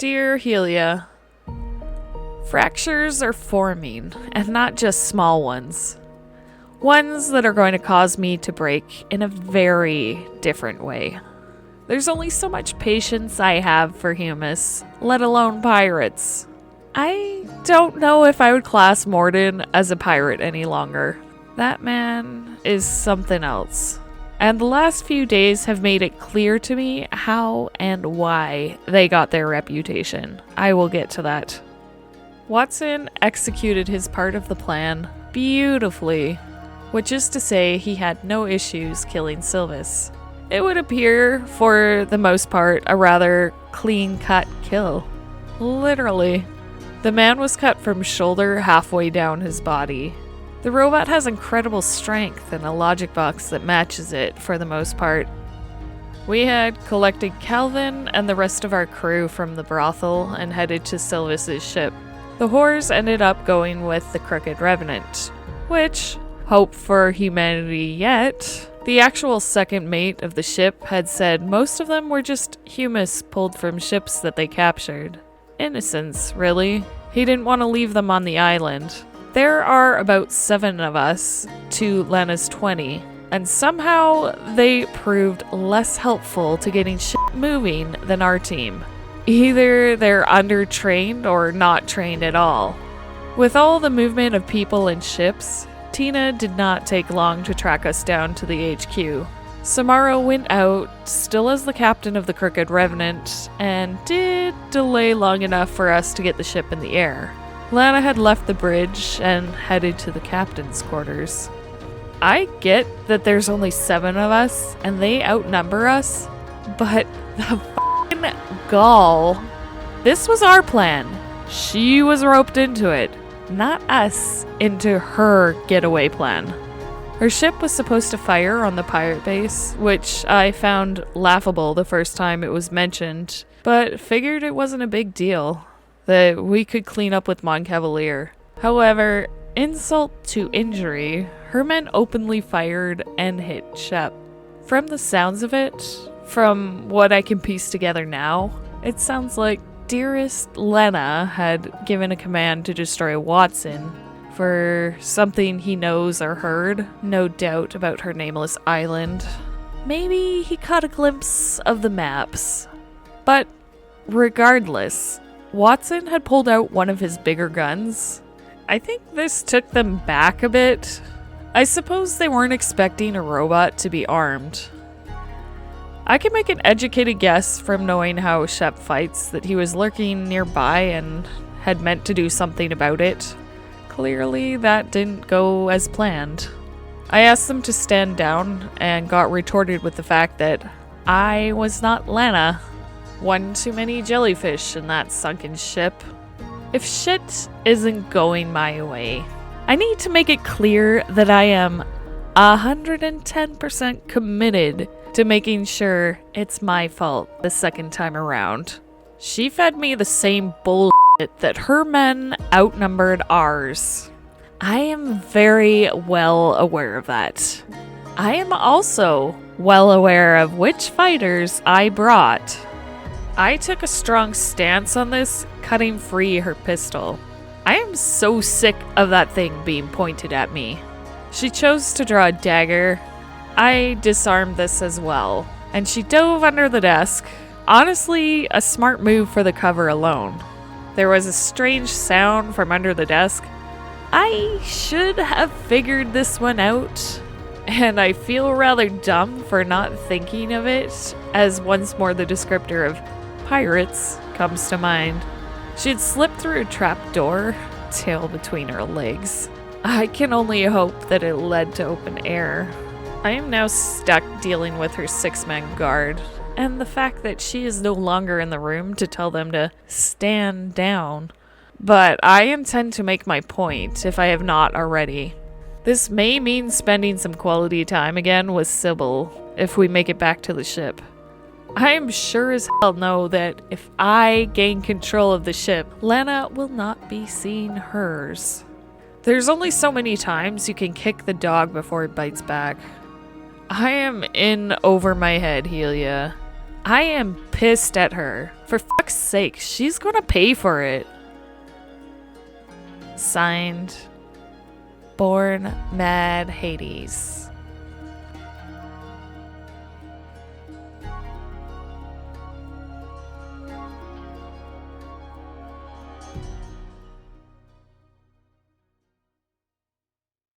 Dear Helia, fractures are forming, and not just small ones. Ones that are going to cause me to break in a very different way. There's only so much patience I have for humus, let alone pirates. I don't know if I would class Morden as a pirate any longer. That man is something else. And the last few days have made it clear to me how and why they got their reputation. I will get to that. Watson executed his part of the plan beautifully, which is to say he had no issues killing Sylvis. It would appear, for the most part, a rather clean-cut kill. Literally. The man was cut from shoulder halfway down his body. The robot has incredible strength and a logic box that matches it for the most part. We had collected Calvin and the rest of our crew from the brothel and headed to Sylvis's ship. The whores ended up going with the Crooked Revenant, which, hope for humanity yet, the actual second mate of the ship had said most of them were just humus pulled from ships that they captured. Innocents, really. He didn't want to leave them on the island. There are about 7 of us to Lena's 20, and somehow they proved less helpful to getting shit moving than our team. Either they're undertrained or not trained at all. With all the movement of people and ships, Tina did not take long to track us down to the HQ. Samara went out, still as the captain of the Crooked Revenant, and did delay long enough for us to get the ship in the air. Lana had left the bridge and headed to the captain's quarters. I get that there's only 7 of us and they outnumber us, but the f***ing gall. This was our plan. She was roped into it, not us into her getaway plan. Her ship was supposed to fire on the pirate base, which I found laughable the first time it was mentioned, but figured it wasn't a big deal. That we could clean up with Mon Cavalier. However, insult to injury, her men openly fired and hit Shep. From the sounds of it, from what I can piece together now, it sounds like dearest Lena had given a command to destroy Watson for something he knows or heard, no doubt about her nameless island. Maybe he caught a glimpse of the maps. But regardless, Watson had pulled out one of his bigger guns. I think this took them back a bit. I suppose they weren't expecting a robot to be armed. I can make an educated guess from knowing how Shep fights that he was lurking nearby and had meant to do something about it. Clearly, that didn't go as planned. I asked them to stand down and got retorted with the fact that I was not Lana. One too many jellyfish in that sunken ship. If shit isn't going my way, I need to make it clear that I am 110% committed to making sure it's my fault the second time around. She fed me the same bullshit that her men outnumbered ours. I am very well aware of that. I am also well aware of which fighters I brought. I took a strong stance on this, cutting free her pistol. I am so sick of that thing being pointed at me. She chose to draw a dagger. I disarmed this as well, and she dove under the desk. Honestly, a smart move for the cover alone. There was a strange sound from under the desk. I should have figured this one out, and I feel rather dumb for not thinking of it, as once more the descriptor of pirates comes to mind. She had slipped through a trapdoor, tail between her legs. I can only hope that it led to open air. I am now stuck dealing with her 6-man guard, and the fact that she is no longer in the room to tell them to stand down. But I intend to make my point if I have not already. This may mean spending some quality time again with Sybil if we make it back to the ship. I am sure as hell know that if I gain control of the ship, Lena will not be seeing hers. There's only so many times you can kick the dog before it bites back. I am in over my head, Helia. I am pissed at her. For fuck's sake, she's gonna pay for it. Signed, Born Mad Hades.